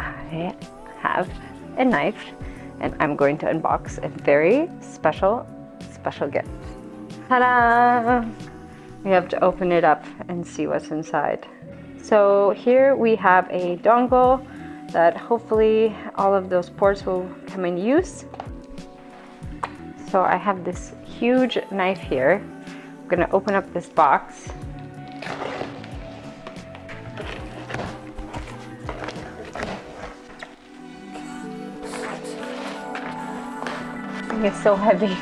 I have a knife and I'm going to unbox a very special gift. Ta-da! We have to open it up and see what's inside. So here we have a dongle that hopefully all of those ports will come in use. So I have this huge knife here. I'm gonna open up this box. It's so heavy.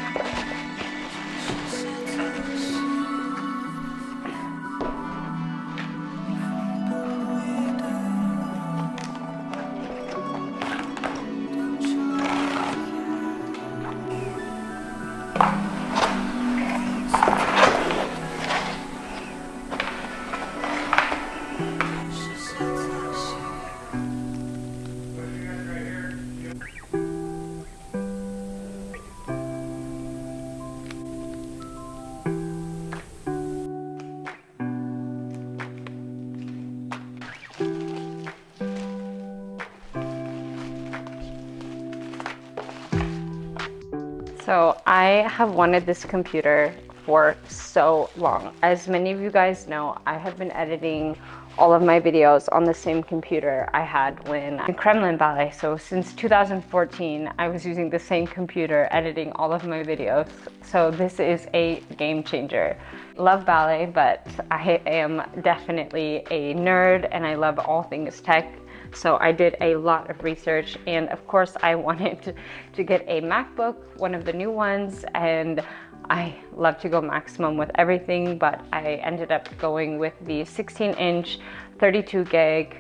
So I have wanted this computer for so long. As many of you guys know, I have been editing all of my videos on the same computer I had when in Kremlin Ballet. So since 2014, I was using the same computer editing all of my videos. So this is a game changer. Love ballet, but I am definitely a nerd and I love all things tech. So I did a lot of research, and of course I wanted to get a MacBook, one of the new ones, and I love to go maximum with everything, but I ended up going with the 16-inch 32 gig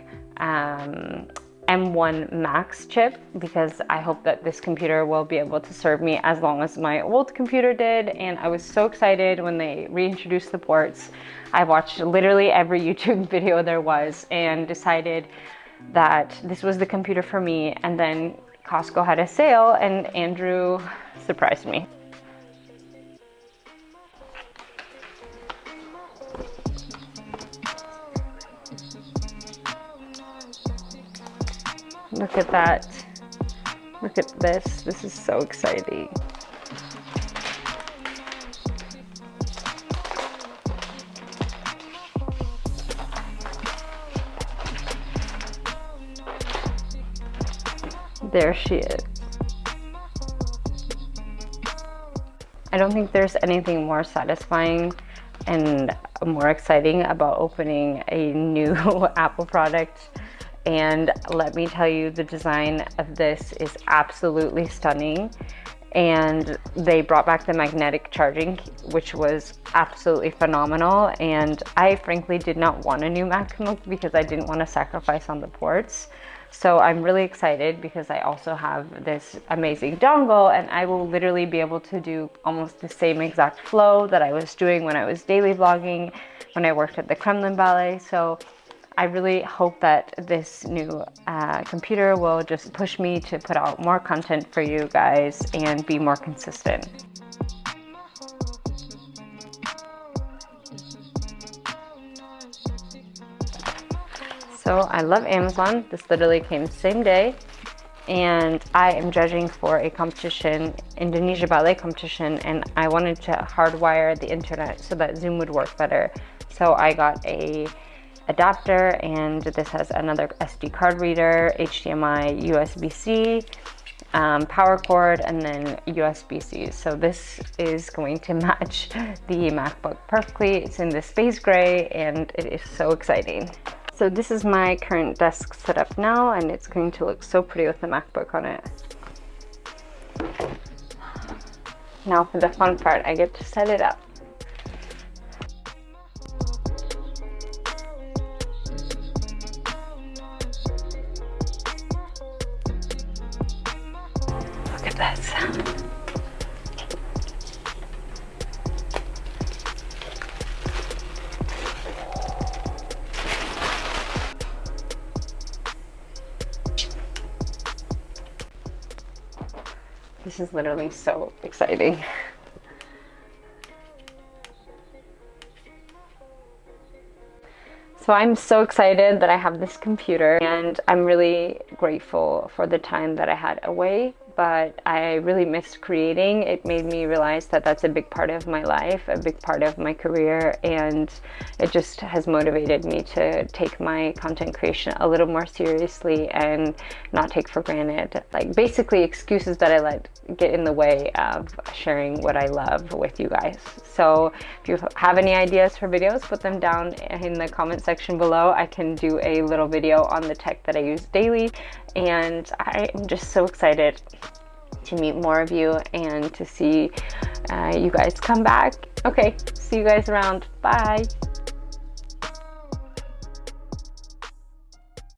M1 Max chip because I hope that this computer will be able to serve me as long as my old computer did. And I was so excited when they reintroduced the ports. I watched literally every YouTube video there was and decided that this was the computer for me. And then Costco had a sale and Andrew surprised me. Look at that. Look at this. This is so exciting. There she is. I don't think there's anything more satisfying and more exciting about opening a new Apple product. And let me tell you, the design of this is absolutely stunning. And they brought back the magnetic charging, which was absolutely phenomenal. And I frankly did not want a new MacBook because I didn't want to sacrifice on the ports. So I'm really excited because I also have this amazing dongle and I will literally be able to do almost the same exact flow that I was doing when I was daily vlogging, when I worked at the Kremlin Ballet. So I really hope that this new computer will just push me to put out more content for you guys and be more consistent. So I love Amazon. This literally came the same day. And I am judging for a competition, Indonesia ballet competition, and I wanted to hardwire the internet so that Zoom would work better. So I got a adapter, and this has another SD card reader, HDMI, USB-C, power cord, and then USB-C. So this is going to match the MacBook perfectly. It's in the space gray and it is so exciting. So this is my current desk setup now, and it's going to look so pretty with the MacBook on it. Now for the fun part, I get to set it up. Look at this. This is literally so exciting. So I'm so excited that I have this computer, and I'm really grateful for the time that I had away, but I really missed creating. It made me realize that that's a big part of my life, a big part of my career, and it just has motivated me to take my content creation a little more seriously and not take for granted, like basically excuses that I let get in the way of sharing what I love with you guys. So if you have any ideas for videos, put them down in the comment section below. I can do a little video on the tech that I use daily, and I'm just so excited to meet more of you and to see you guys come back. Okay, see you guys around. Bye.